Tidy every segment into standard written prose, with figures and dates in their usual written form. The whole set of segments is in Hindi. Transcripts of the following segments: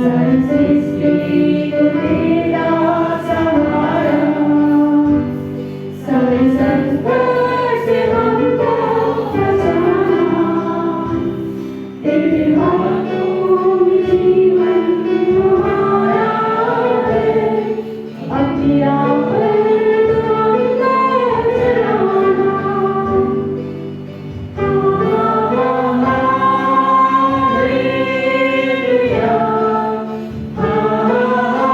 सर्वसृष्टि को तेरा सहारा, सब संकट से हमको बचाना, तेरे हाथों में जीवन तुम्हारा है, अपनी राह पर तू हमको चलाना। हालेलुया, हालेलुया,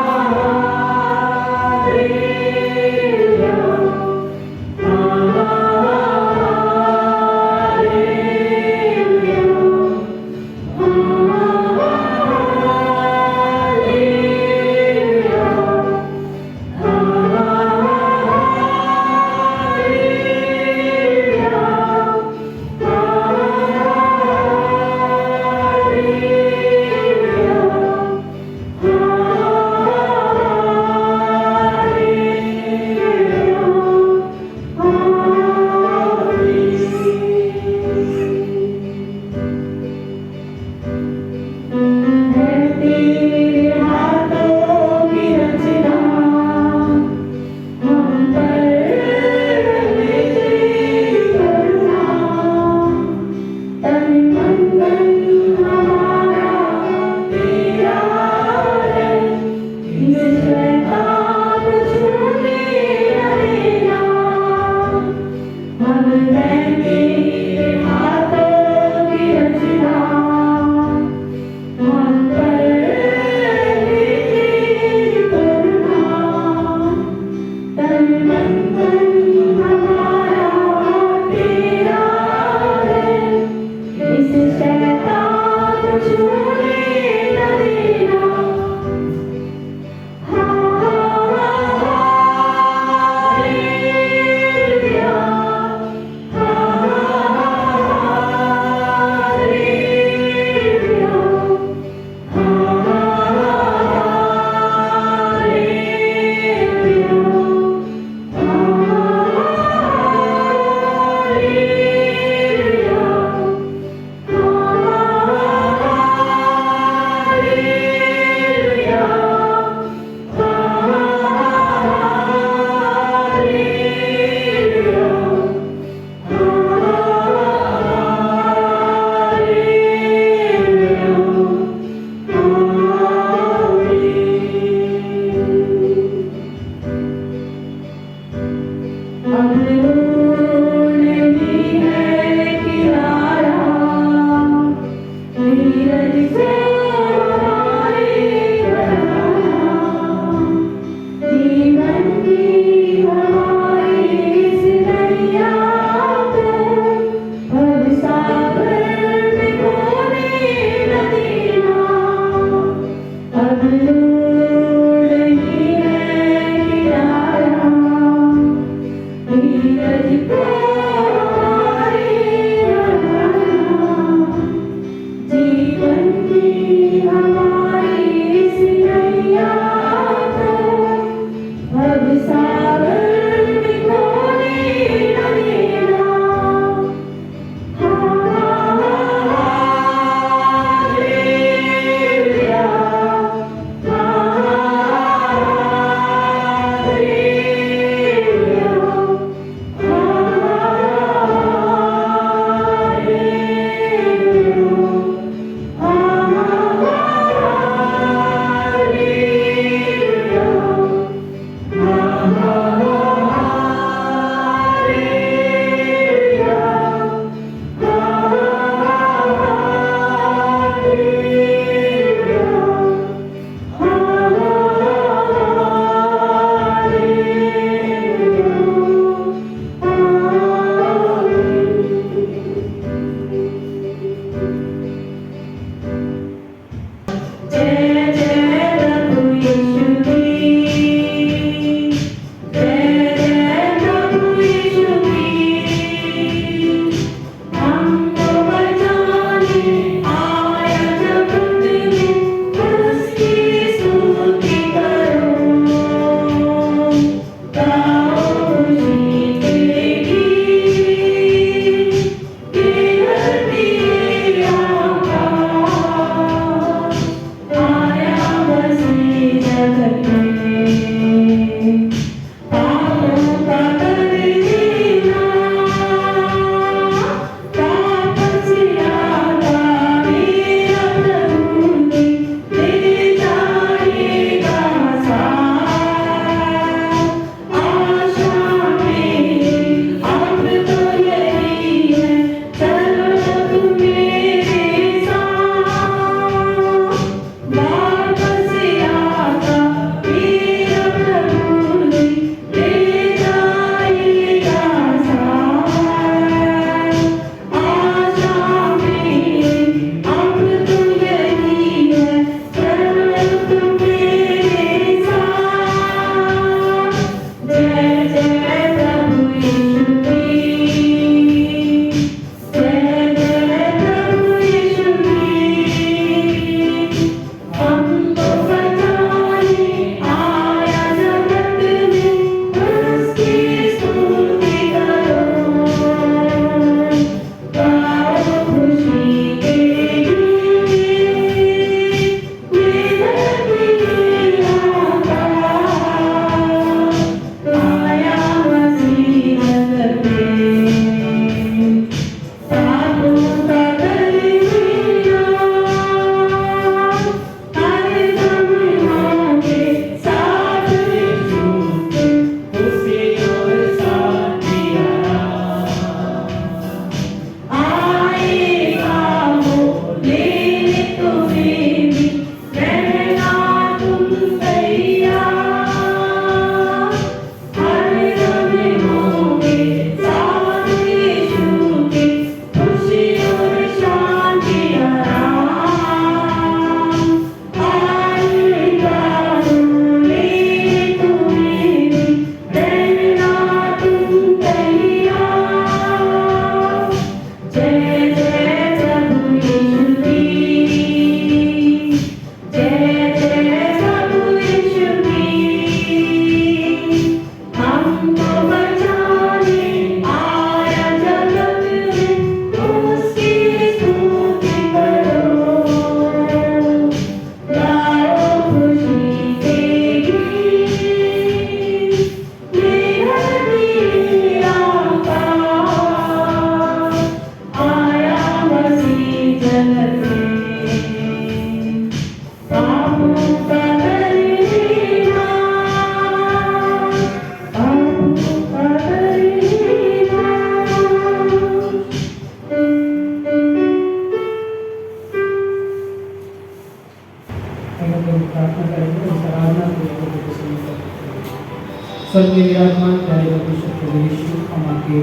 स्वर्ग में विराजमान प्यारे परमेश्वर प्रभु यीशु, हम आपके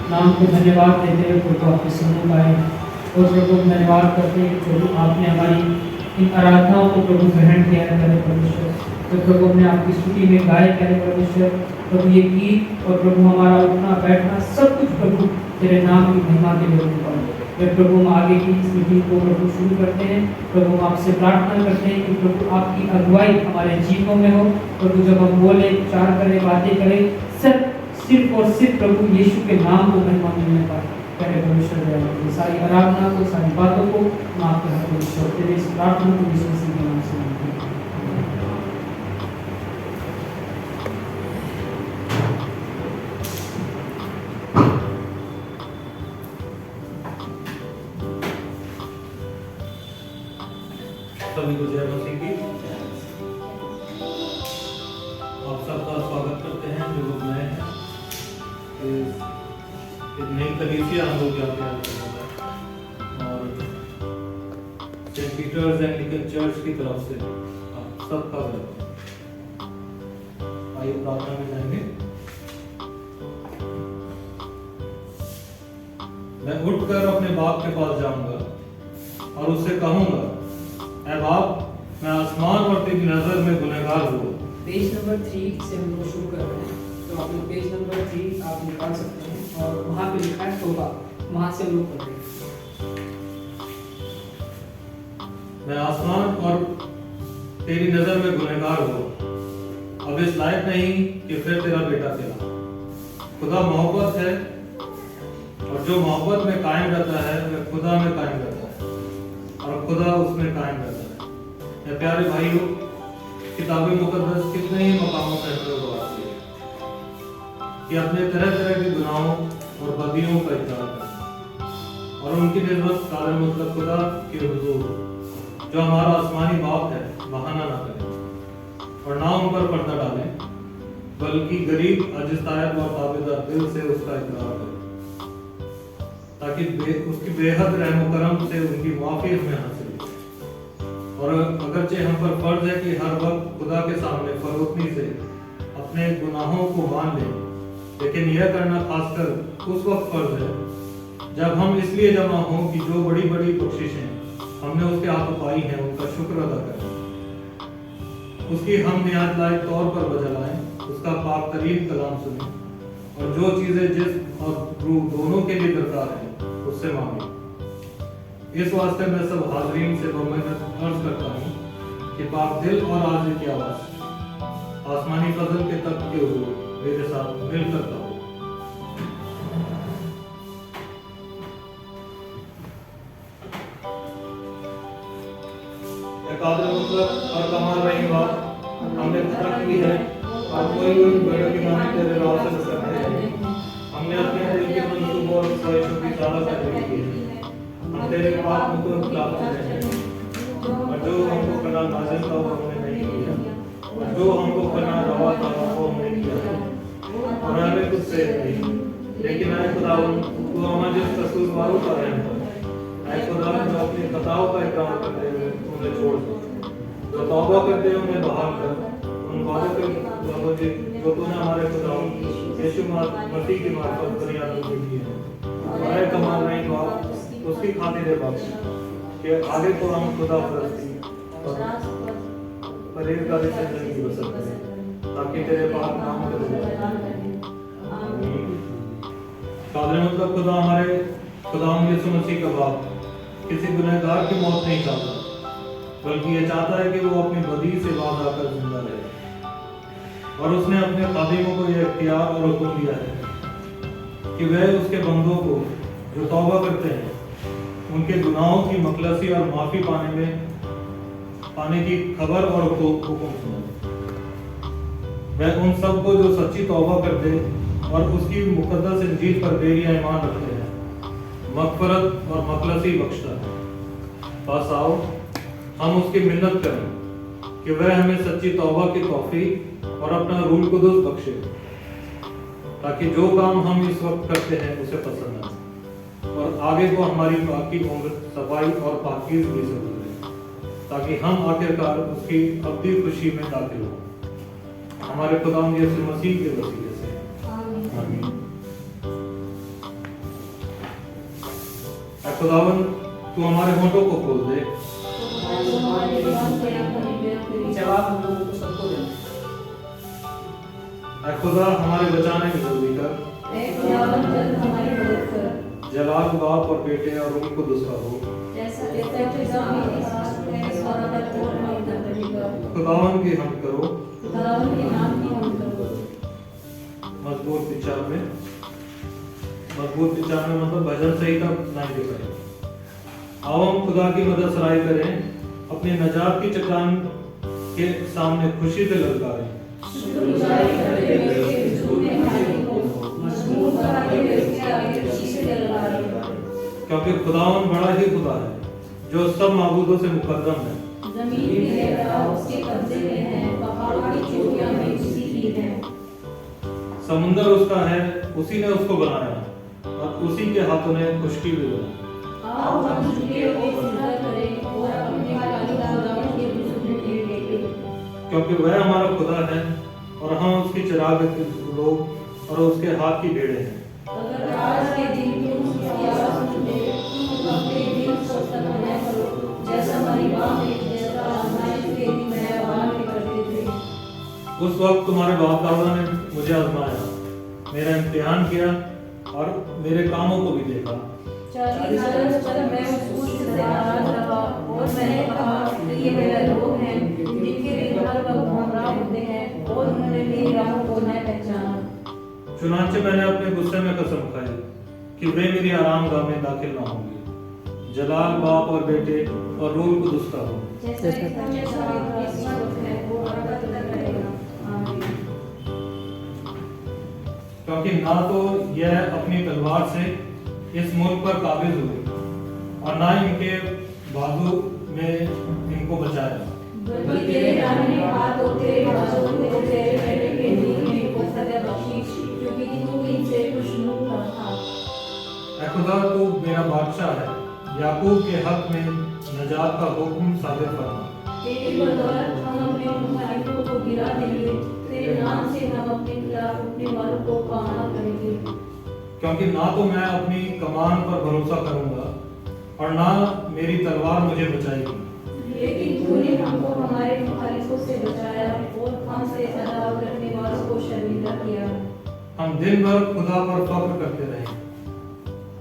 नाम को धन्यवाद देते हुए प्रभु आपके समूह आए और प्रभु धन्यवाद करते हैं कि प्रभु आपने हमारी इन आराधनाओं को प्रभु ग्रहण किया है प्यारे परमेश्वर। तो प्रभु हमने आपकी स्तुति में गाए प्यारे परमेश्वर, प्रभु ये गीत और प्रभु हमारा उठना बैठना सब कुछ प्रभु तेरे नाम की महिमा के लिए होने पाए। प्रभु हम आगे की इस मीटिंग को प्रभु शुरू करते हैं। प्रभु हम आपसे प्रार्थना करते हैं कि प्रभु आपकी अगुवाई हमारे जीवों में हो। प्रभु जब हम बोले, विचार करें, बातें करें, सब सिर्फ और सिर्फ प्रभु यीशु के नाम को महिमा मिलने पाए। पहले परमेश्वर सारी आराधना को, सारी बातों को हम आपके हाथ में सौंपते हैं। इस प्रार्थना को यीशु मसीह के नाम से मांगते हैं। सभी को जय मसीह की। आप सबका स्वागत करते हैं जो लोग नए हैं। एक नई कलीसिया हम लोग यहाँ पे आए हैं और सेंट पीटर्स एंग्लिकन चर्च की तरफ से आप सबका वेलकम। आइए प्रार्थना में जाएंगे। मैं उठकर अपने बाप के पास जाऊंगा और उससे कहूंगा, ऐ बाप, मैं आसमान और तेरी नजर में गुनहगार हूँ। पेज नंबर 3 से हम लोग शुरू कर रहे हैं, तो आप लोग पेज नंबर 3 आप निकाल सकते हैं और वहाँ पे लिखा है तौबा, वहाँ से हम लोग पढ़ रहे हैं। मैं आसमान और तेरी नजर में गुनहगार हूँ, अब इस लायक नहीं कि फिर तेरा बेटा कहलाऊं। खुदा मोहब्बत है और जो मोहब्बत में कायम रहता है वह खुदा में कायम रहता है और खुदा उसमें कायम रहता है। मेरे प्यारे भाइयों, किताब मुकद्दस कितने ही मकामों पर आती है कि अपने तरह तरह के गुनाहों और बदियों का इकरार करें और उनकी निस्बत काले मतलब खुदा के हुजूर जो हमारा आसमानी बाप है बहाना ना करें और ना उन पर पर्दा डालें, बल्कि गरीब, अजिस्तायब और ताबेदार दिल से उसका इकरार करें ताकि उसकी बेहद रहम करम से उनकी माफी हमें हासिल हो। और अगरचे हम पर फर्ज है कि हर वक्त खुदा के सामने फरोतनी से अपने गुनाहों को मान लें, लेकिन यह करना खासकर उस वक्त फर्ज है जब हम इसलिए जमा हों कि जो बड़ी बड़ी बख्शिशें हमने उसके हाथों पाई हैं उनका शुक्र अदा करें, उसकी हम निहायत लायक तौर पर बजा लाएं, उसका पाक तरीन कलाम सुनें और जो चीजें जिस्म और रूह दोनों के लिए दरकार है उससे मांगें। इस वास्ते मैं सब हाजरीन से बमिन्नत अर्ज करता हूँ कि पाक दिल और आज़ की आवाज़ आसमानी फजल के तख्त के हुजूर मेरे साथ मिल करता हो। कादिर मुतलक और कमाल रही बात हमने तर्क की है और कोई बड़े की मानी तेरे राह से सकते हैं। हमने अपने दिल के मंसूबों और ख्वाहिशों की सारा पैरवी की है। हम तेरे पाक मुख के खिलाफ चले हैं और जो हमको करना नाज़िल था वो हमने नहीं किया और जो हमको करना रवा था वो हमने किया और हमें कुछ से नहीं। लेकिन ऐ खुदावन, तू हमारे जिस कसूरवारों का रहम कर। ऐ खुदावन, जो अपनी खताओं का इकरार करते हुए उन्हें छोड़ दो, जो तौबा करते हैं उन्हें बहाल कर। उन वादों के जो तूने हमारे खुदा यीशु मसीह की मार्फत बुनियाद की है। ऐ कमाल रही बात उसकी खातिर बख्श कि आगे तो हम खुदा परस्ती और परहेजगारी से जिंदगी बसर करें ताकि तेरे पाक नाम के कादिर मतलब खुदा हमारे खुदावंद यीशु मसीह का बाप किसी गुनहगार की मौत नहीं चाहता, बल्कि ये चाहता है कि वो अपनी बदी से बाज आकर जिंदा रहे। और उसने अपने खादिमों को यह इख्तियार और हुक्म दिया है कि वह उसके बंदों को जो तौबा करते हैं उनके गुनाहों की मखलसी और माफी पाने की खबर और हुक्म सुने। वह उन सब को जो सच्ची तौबा करते और उसकी मुकद्दस इंजील पर बेरिया ईमान रखते हैं मगफरत और मखलसी बख्शता है। बस आओ हम उसकी मिन्नत करें कि वह हमें सच्ची तौबा की तौफीक और अपना रूह कुदस बख्शे ताकि जो काम हम इस वक्त करते हैं उसे पसंद आए और आगे को हमारी बाकी उम्र सफाई और पाकीज़गी से गुजरे ताकि हम आखिरकार उसकी अब्दी खुशी में दाखिल हों। हमारे खुदावंद यीशु मसीह के वसीले से आमीन। ऐ खुदावंद तू हमारे होठों को खोल दे, जवाब हम लोगों को सबको देना। ऐ खुदा हमारे बचाने में जल्दी कर, जलाल बाप और बेटे और रूह कुदुस का हो। खुदावंद की हम करो मजबूत विचार में मतलब भजन संहिता 95। आओ हम खुदा की मदद सराय करें, अपनी नजात की चट्टान के सामने खुशी से ललकारें। क्योंकि खुदावन बड़ा ही खुदा है जो सब माबूदों से मुकद्दम है। समुंदर उसका है, उसी ने उसको बनाया और उसी के हाथों ने खुशकी भी बनाई। क्योंकि वह हमारा खुदा है और हम उसकी चिराग लोग और उसके हाथ की भेड़ें हैं। उस वक्त तुम्हारे बाप दादा ने मुझे आजमाया, मेरा इम्तिहान किया और मेरे कामों को भी देखा। चुनांचे मैंने अपने गुस्से में कसम खाई कि वे मेरी आरामगाह में दाखिल ना होंगे। जलाल बाप और बेटे और रूह कुदुस का हो। क्योंकि ना तो यह अपनी तलवार से इस मुल्क पर काबिज हुए और ना इनके बाजू में इनको बचाया। खुदा तू मेरा बादशाह है, याकूब के हक में नजात का हुक्म साबित फरमा। तेरी बदौलत हम अपने मुखालिफों को गिरा देंगे, तेरे नाम से हम अपने खिलाफ अपने वालों को कामना करेंगे। क्योंकि ना तो मैं अपनी कमान पर भरोसा करूंगा और ना मेरी तलवार मुझे बचाएगी, लेकिन तूने हमको हमारे मुखालिफों से बचाया और हमसे अदावत रखने वालों को शर्मिंदा किया। हम दिन भर खुदा पर फख्र करते रहे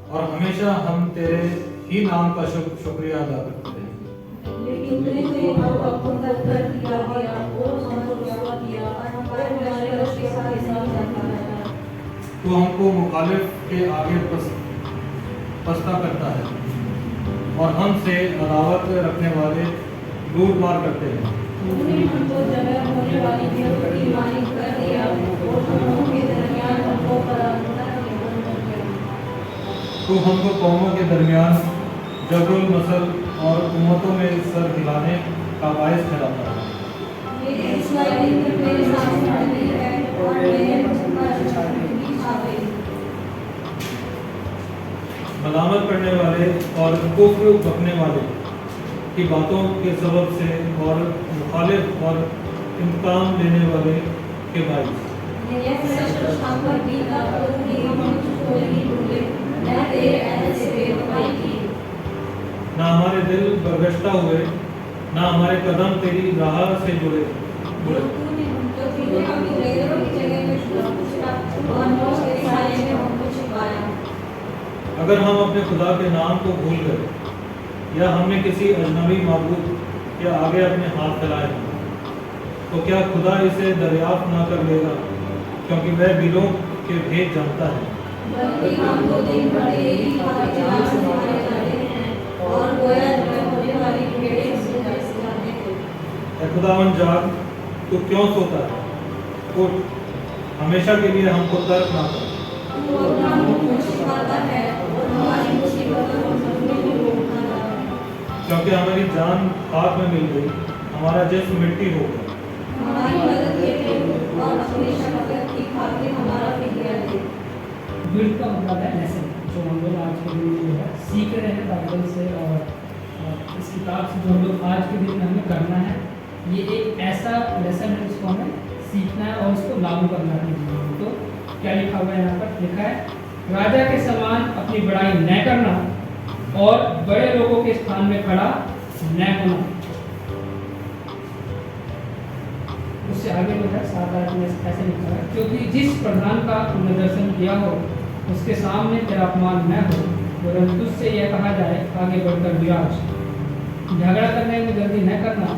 और हमेशा हम तेरे ही नाम का शुक्रिया अदा करते रहे। लेकिन तूने तो हमको अपना कर दिया और हमको रुसवा किया और हमारे रश के साथ जाता। तू हमको मुखालिफ के आगे पस्ता करता है और हमसे अदावत रखने वाले लूट मार करते हैं। तूने हमको जगह होने वाली की मालिक कर दिया और हमों के दरमियान हमको परानुना किया। तू हमको कौमों के दरमियान जबरुल मसल और उम्मतों में सर हिलाने का बायस ठहराता है। मेरे इस्राएली मेरे सामने खड़ी है और मेरे बीच आ गई। मलामत करने वाले और कुफ्र बकने वाले की बातों के सबब से और मुखालिफ और इंतकाम लेने वाले के बायस ना हमारे दिल बरगश्ता हुए, ना हमारे कदम तेरी राह से जुड़े। अगर हम अपने खुदा के नाम को भूल गए या हमने किसी अजनबी माबूद के आगे अपने हाथ फैलाए तो क्या खुदा इसे दरियाफ्त ना कर लेगा? क्योंकि वह दिलों के भेद जानता है। खुदावन जाग, तू क्यों सोता है? उठ, हमेशा के लिए हमको तर्क ना कर। क्योंकि हमारी जान खाक में मिल गई, हमारा जिस्म मिट्टी हो गया। बिल्ड का मतलब है लेसन, जो हम लोग आज के दिन जो है सीख रहे हैं बाइबल से और इस किताब से जो हम लोग आज के दिन में हमें करना है। ये एक ऐसा लेसन है जिसको हमें सीखना है और उसको लागू करना है अपने जीवन में। तो क्या लिखा हुआ है यहाँ पर? लिखा है राजा के समान अपनी बड़ाई न करना और बड़े लोगों के स्थान में खड़ा न होना। उससे आगे जो है 7 आयत में ऐसे लिखा है क्योंकि जिस प्रधान का तुमने दर्शन किया हो उसके सामने तेरा अपमान न हो, वरन तुझसे यह कहा जाए आगे बढ़कर विराज। झगड़ा करने में जल्दी न करना,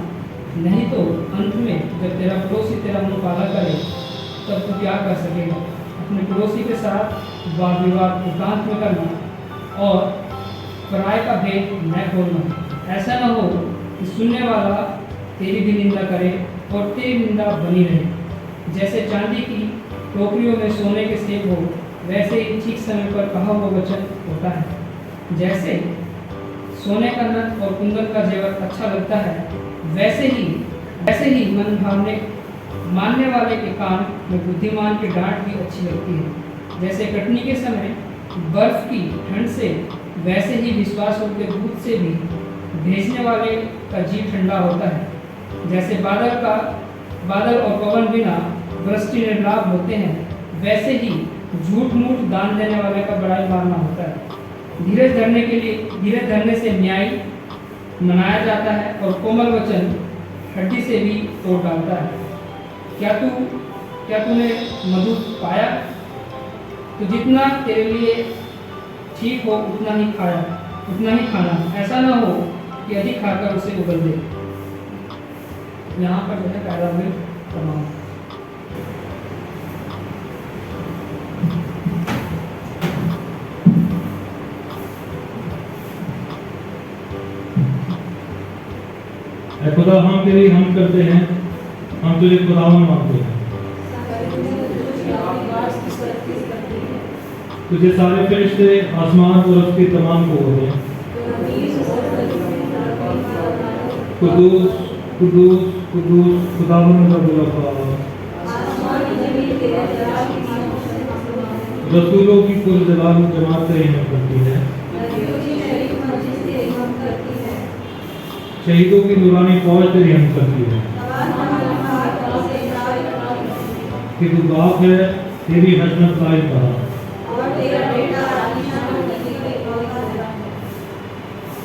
नहीं तो अंत में जब तेरा पड़ोसी तेरा मुंह काला करे तब तू क्या कर सकेगा। अपने पड़ोसी के साथ वाद विवाद एकांत में करना और पराये का भेद न खोलना। ऐसा न हो कि सुनने वाला तेरी भी निंदा करे और तेरी निंदा बनी रहे। जैसे चांदी की टोकरियों में सोने के सेब हो, वैसे ही ठीक समय पर कहा हुआ वचन होता है। जैसे सोने का नथ और कुंदन का जेवर अच्छा लगता है, वैसे ही मन भावने मानने वाले के कान में बुद्धिमान की डांट भी अच्छी लगती है। जैसे कटनी के समय बर्फ की ठंड से, वैसे ही विश्वास के दूध से भी भेजने वाले का जी ठंडा होता है। जैसे बादल और पवन बिना वृष्टि निर्लाभ होते हैं, वैसे ही झूठ मूठ दान देने वाले का बड़ाई मारना होता है। धीरज धरने से न्याय मनाया जाता है और कोमल वचन हड्डी से भी तोड़ डालता है। क्या तूने मधु पाया? तो जितना तेरे लिए ठीक हो उतना ही खाना। ऐसा ना हो कि अधिक खाकर उसे उगल दे। यहाँ पर जो है पैराग्राफ तमाम। खुदा हम तेरी हम करते हैं, हम तुझे खुदावन मानते हैं। तुझे सारे फरिश्ते आसमान और उसकी तमाम कुव्वतें हैं। कुदूस कुदूस कुदूस खुदावन रब्बुल अफ़वाह। रसूलों की कुल जमात तेरी हिम्मत करती है। शहीदों की नूरानी फौज तेरी हिम्मत करती है। कि तू बाप है, तेरी हजमत लाइक कहा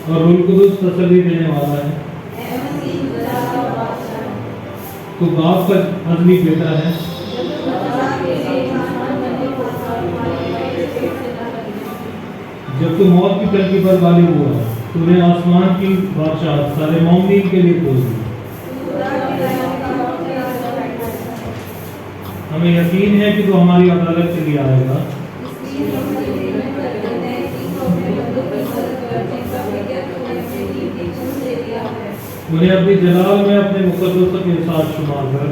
और रूह कुदूस तसल्ली देने वाला है। तू बाप का अज़ली बेटा है। जब तू मौत की तलखी पर गालिब हुआ, तूने आसमान की बादशाह सारे मोमिन के लिए खोल दी। हमें यकीन है कि तू हमारी अदालत के लिए आएगा। उन्हें अपनी जलाल में अपने मुकद्दसों के साथ शुमार कर।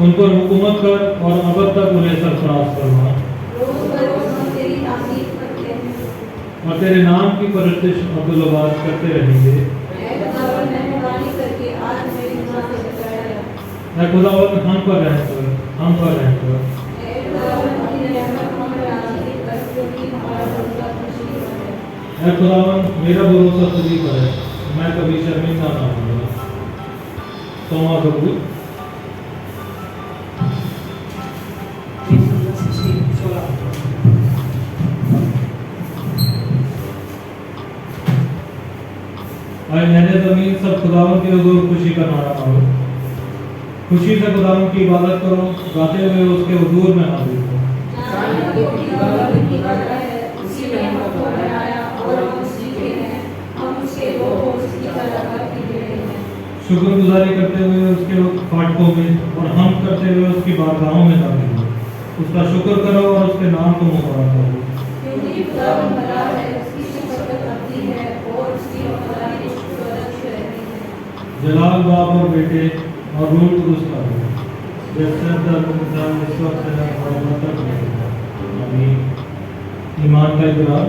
उन पर हुकूमत कर और अब तक उन्हें सरफराज करना और तेरे नाम की परस्तिश अब्दुल्लाबाद करते रहेंगे। खुदावंद हम पर रहम कर, हम पर रहम कर। खुदावंद मेरा भरोसा तुझी पर है, मैं कभी शर्मिंदा ना होऊंगा। तोमा कबूल। आए नहरे ज़मीन सब खुदावंद के हुज़ूर खुशी का नारा मारो। खुशी से खुदावंद की इबादत करो, गाते हुए उसके हुज़ूर में हाजिर हो। शुक्रगुजारी करते हुए उसके फाटकों में और हम करते हुए उसकी बारगाहों में दाखिल हो। उसका शुक्र करो और उसके नाम को मुबारक करो। जलाल बाप और बेटे और रूह कुदूस का हो, जैसे इस वक्त है। ईमान का इकरार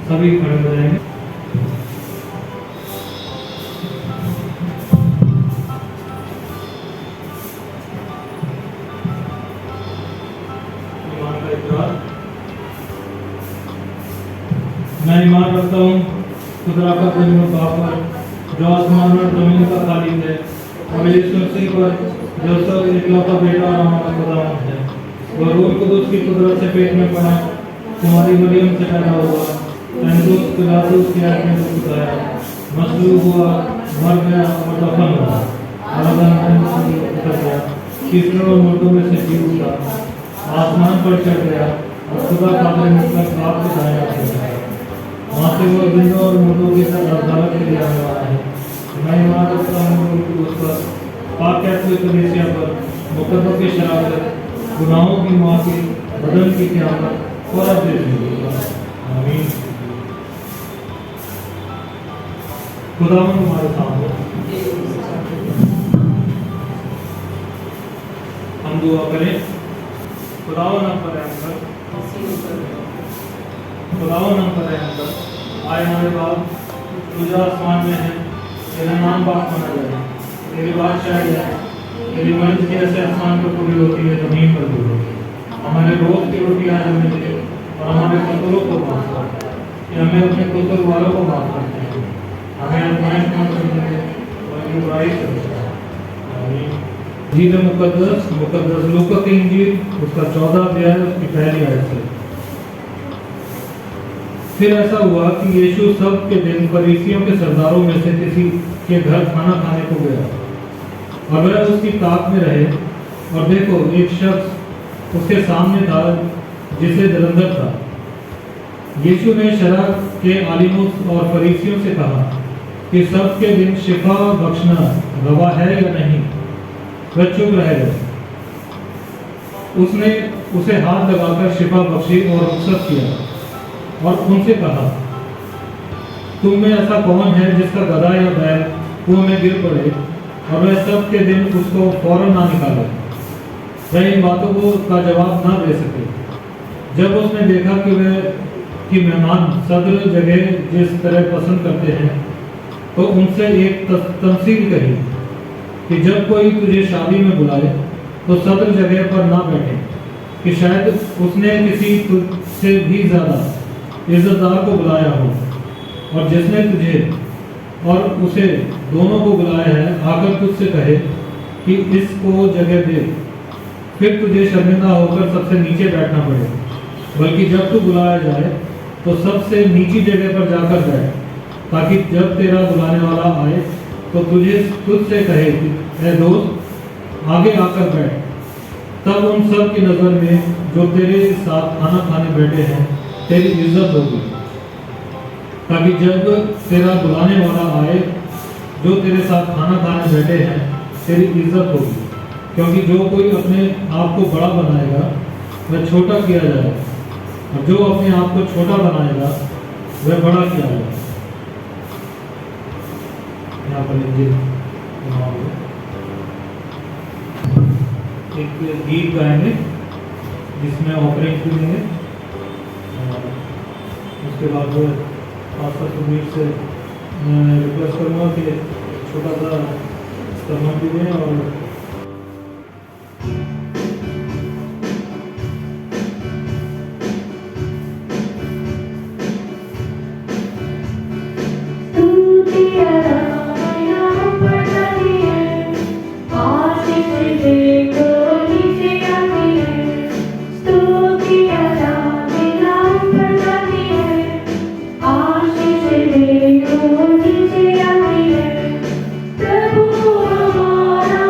सभी खड़े हो जाएंगे। ईमान का इकरार। मैं ईमान रखता हूँ खुदा का पर जो आसमान और जमीन का खालिक है, और यीशु मसीह पर जो सब इकलौता बेटा और हमारा खुदावंद है, वह रूह कुदूस की कुदरत से पेट में पड़ा, तुम्हारी मरियम से पैदा हुआ, पैंतुस पिलातुस की आंख में उतारा, मसलूब हुआ, मर गया और दफन हुआ, उतर गया, तीसरे और मुर्दों में से जी उठा, आसमान पर चढ़ गया और खुदा काबिल मुतलक बाप के दाएं हाथ में गया। वहाँ से वो जिंदों और मुर्दों के साथ अदालत के लिए आने वाला है। मैं ईमान रखता हूँ उस पर, पाक कैथोलिक कलीसिया पर, मुकद्दसों की शराबत, गुनाहों की माफ़ी, बदन की क़यामत और अब आमीन। खुदावंद तुम्हारे सामने, हम दुआ करें। खुदावंद हम पर रहम कर, खुदावंद हम पर रहम कर। आए हमारे बाप तुझा आसमान में है, तेरा नाम पाक माना जाए, तेरी बादशाही है, तेरी मर्जी जैसे आसमान पर पूरी होती है जमीन पर भी होती है। हमारे रोज की रोटी आज हमें दे और हमारे कसूरों को माफ कर, कि हमें अपने कसूर वालों को माफ करते हैं, हमें आजमाइश में मत डालना और बुराई से बचा। आमीन। इंजील मुकद्दस लूका की इंजील उसका 14 अध्याय उसकी पहली आयत से। फिर ऐसा हुआ कि यीशु सब के दिन फरीसियों के सरदारों में से किसी के घर खाना खाने को गया, और वह उसकी ताक में रहे, और देखो एक शख्स उसके सामने था जिसे जलंधर था। यीशु ने शरअ के आलिमों और फरीसियों से कहा कि सब के दिन शिफा बख्शना रवा है या नहीं। वह चुप रह गए। उसने उसे हाथ लगाकर शिफा बख्शी और रुखसत किया, और उनसे कहा, तुम में ऐसा कौन है जिसका गधा या बैल कुएं में गिर पड़े और वह सब के दिन उसको फौरन ना निकाले। वह इन बातों को का जवाब ना दे सके। जब उसने देखा कि मेहमान सदर जगह जिस तरह पसंद करते हैं, तो उनसे एक तमसील कही कि जब कोई तुझे शादी में बुलाए तो सदर जगह पर ना बैठे, कि शायद उसने किसी तुझसे भी ज़्यादा इज्जतदार को बुलाया हो, और जिसने तुझे और उसे दोनों को बुलाया है आकर तुझसे कहे कि इसको जगह दे, फिर तुझे शर्मिंदा होकर सबसे नीचे बैठना पड़े। बल्कि जब तू बुलाया जाए तो सबसे नीची जगह पर जाकर बैठ, ताकि जब तेरा बुलाने वाला आए तो तुझसे कहे कि ए दोस्त आगे आकर बैठ। तब उन सब की नज़र में जो तेरे साथ खाना खाने बैठे हैं तेरी इज्जत होगी, ताकि जब तेरा बुलाने वाला आए जो तेरे साथ खाना खाने बैठे हैं तेरी इज्जत होगी। क्योंकि जो कोई अपने आप को बड़ा बनाएगा वह छोटा किया जाएगा, और जो अपने आप को छोटा बनाएगा वह बड़ा किया जाएगा। यहाँ पर एक गीत गाएंगे जिसमें ऑपरेट करेंगे, उसके बाद पास्टर सुमीर से मैं रिक्वेस्ट करूँगा कि छोटा सा स्तमन भी दें। और प्रभु हमारा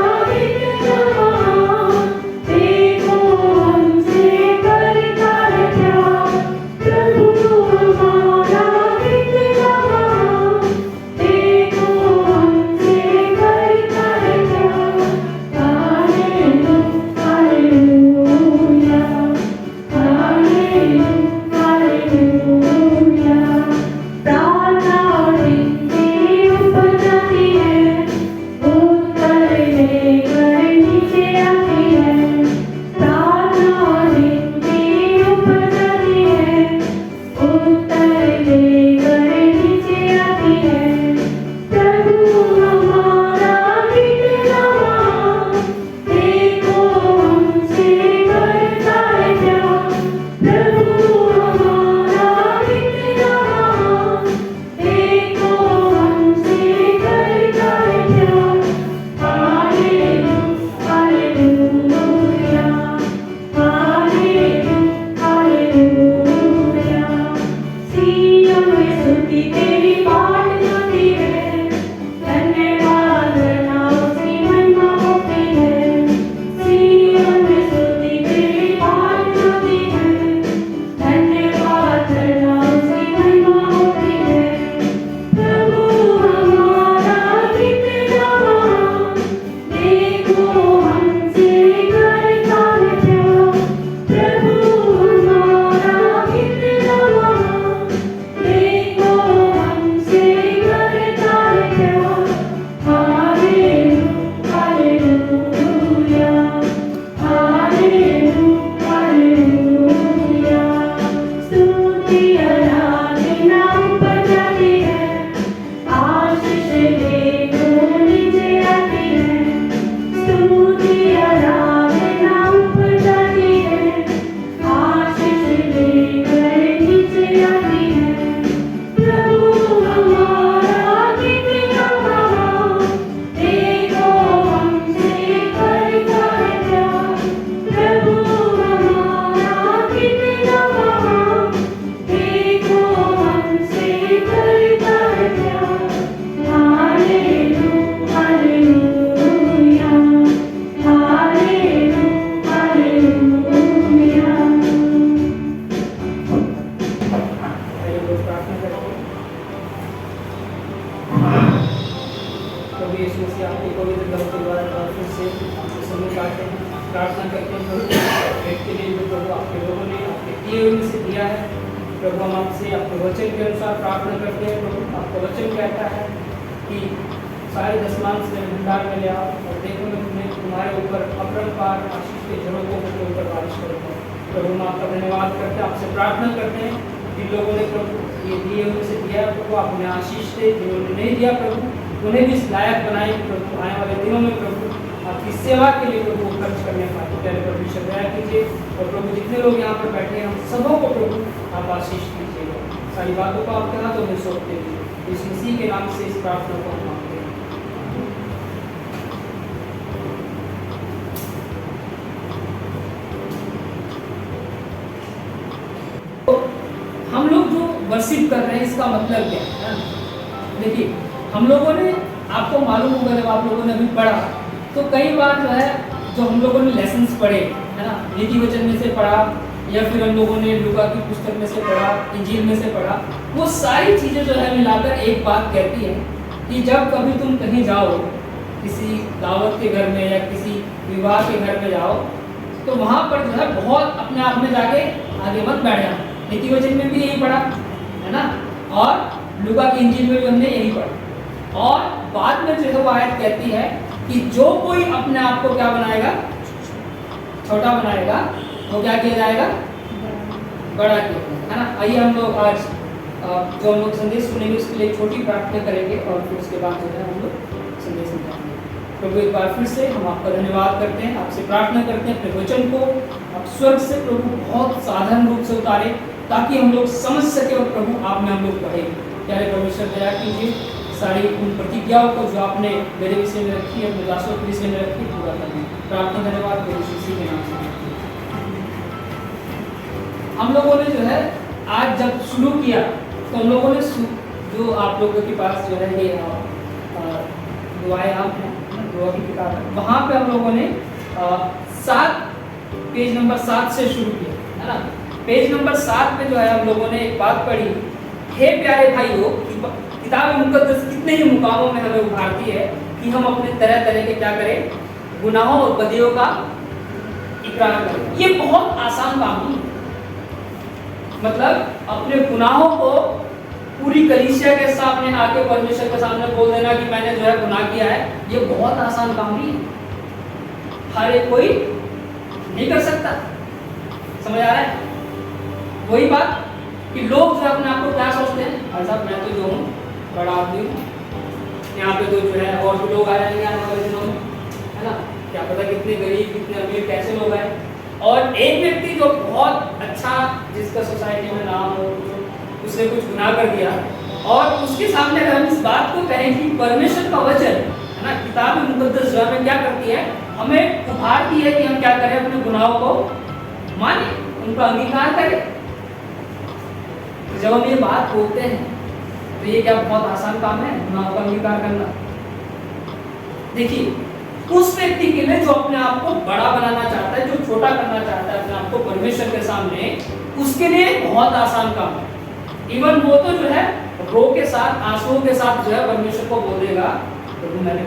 दिए हुए में से दिया है। प्रभु हम आपसे आपके वचन के अनुसार प्रार्थना करते हैं। प्रभु आपका वचन कहता है कि सारे दशमांश में भंडार में ले आओ और देखो मैं तुम्हें तुम्हारे ऊपर अपरंपार आशीष के झरोकों के ऊपर बारिश करूँगा। प्रभु हम आपका धन्यवाद करते हैं, आपसे प्रार्थना करते हैं जिन लोगों ने प्रभु ये दिए हुए से दिया है प्रभु आप उन्हें आशीष दे, जिन्होंने नहीं दिया प्रभु उन्हें भी इस लायक बनाए प्रभु आने वाले दिनों में प्रभु आपकी सेवा के लिए प्रभु खर्च करने पाए। पहले परमेश्वर दया कीजिए और प्रभु जितने लोग यहाँ पर बैठे हैं हम सबों को प्रभु आप आशीष कीजिएगा। सारी बातों को आपके हाथों में सौंपते हैं। इस मसीह के नाम से इस प्रार्थना को हम मांगते हैं। हम लोग जो वर्शिप कर रहे हैं इसका मतलब क्या है? देखिए हम लोगों ने आपको मालूम होगा जब आप लोगों ने अभी पढ़ा तो कई बार जो है जो हम लोगों ने लेसन्स पढ़े है ना, नीति वचन में से पढ़ा या फिर हम लोगों ने लूका की पुस्तक में से पढ़ा, इंजील में से पढ़ा, वो सारी चीज़ें जो है मिलाकर एक बात कहती है कि जब कभी तुम कहीं जाओ किसी दावत के घर में या किसी विवाह के घर में जाओ तो वहाँ पर जो है बहुत अपने आप में जाके आगे मत बैठ जाना। नीति वचन में भी यही पढ़ा है ना, और लूका की इंजील में भी हमने यही पढ़ा। और बाद में जो है वो आयत कहती है कि जो कोई अपने आप को क्या बनाएगा, छोटा बनाएगा, वो क्या किया जाएगा, बड़ा किया जाएगा, है ना। आइए हम लोग आज जो हम लोग संदेश सुनेंगे उसके लिए छोटी प्रार्थना करेंगे और फिर उसके बाद जो है हम लोग संदेश सुनेंगे। प्रभु एक बार फिर से हम आपका धन्यवाद करते हैं, आपसे प्रार्थना करते हैं अपने वचन को आप स्वर्ग से प्रभु बहुत साधारण रूप से उतारे ताकि हम लोग समझ सके और प्रभु आप में हम लोग पढ़े। प्यारे परमेश्वर दया कीजिए सारी उन प्रतिज्ञाओं को जो आपने मेरे विषय में रखी है, अपने दासों के विषय में रखी, पूरा करना। प्रार्थना धन्यवाद इसी के नाम से। हम लोगों ने जो है आज जब शुरू किया तो हम लोगों ने जो आप लोगों के पास जो है ये दुआएं आप हैं, दुआ की किताब है, वहाँ पे हम लोगों ने 7 पेज नंबर 7 से शुरू किया है ना। पेज नंबर 7 पे जो है हम लोगों ने एक बात पढ़ी, हे प्यारे भाइयों किताब मुकद्दस कितने ही मुकामों में हमें उभारती है कि हम अपने तरह तरह के क्या करें, गुनाहों और बदियों का इकरार करें। ये बहुत आसान काम नहीं है, मतलब अपने गुनाहों को पूरी कलीसिया के सामने आके परमेश्वर के सामने बोल देना कि मैंने जो है गुनाह किया है, ये बहुत आसान काम नहीं है। हर एक कोई नहीं कर सकता, समझ आ रहा है? वही बात कि लोग जो अपने आप को क्या सोचते हैं, भाई साहब मैं तो जो हूँ बड़ा आदमी हूँ, यहाँ पे तो जो है और भी लोग आ जाएंगे आने वाले दिनों में, है ना, क्या पता कितने गरीब कितने अमीर कैसे लोग आए। और एक व्यक्ति जो बहुत अच्छा जिसका सोसाइटी में नाम हो, उसने कुछ गुनाह कर दिया और उसके सामने अगर हम इस बात को कहें कि परमेश्वर का वचन है ना, किताब मुकद्दस जो हमें क्या करती है, हमें उभारती है कि हम क्या करें, अपने गुनाहों को माने, उनका अंगीकार करें। जब हम ये बात बोलते हैं तो ये क्या बहुत आसान काम है गुनाहों का अंगीकार करना? देखिए उस व्यक्ति के लिए जो अपने आप को बड़ा बनाना चाहता है, जो छोटा करना चाहता है अपने आप को परमेश्वर के सामने, उसके लिए बहुत आसान काम है। इवन वो तो जो है रो के साथ, आंसुओं के साथ जो है परमेश्वर को बोल देगा, प्रभु मैंने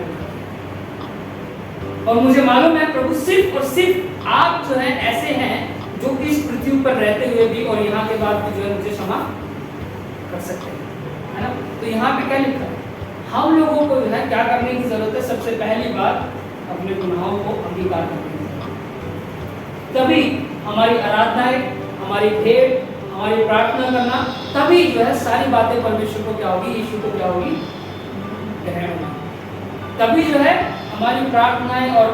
और मुझे मालूम है प्रभु सिर्फ और सिर्फ आप जो है ऐसे हैं जो इस पृथ्वी पर रहते हुए भी और यहाँ के बाद भी जो है मुझे क्षमा कर सकते हैं, है ना। तो यहाँ पे क्या लिखा है, हम लोगों को जो है क्या करने की जरूरत है, सबसे पहली बात अपने गुनाहों को अंगीकार करने की जरूरत। तभी हमारी आराधनाएं, हमारी भेंट, हमारी प्रार्थना करना, तभी जो है सारी बातें परमेश्वर को क्या होगी, यीशु को क्या होगी, ग्रहण होगी। तभी जो है हमारी प्रार्थनाएं और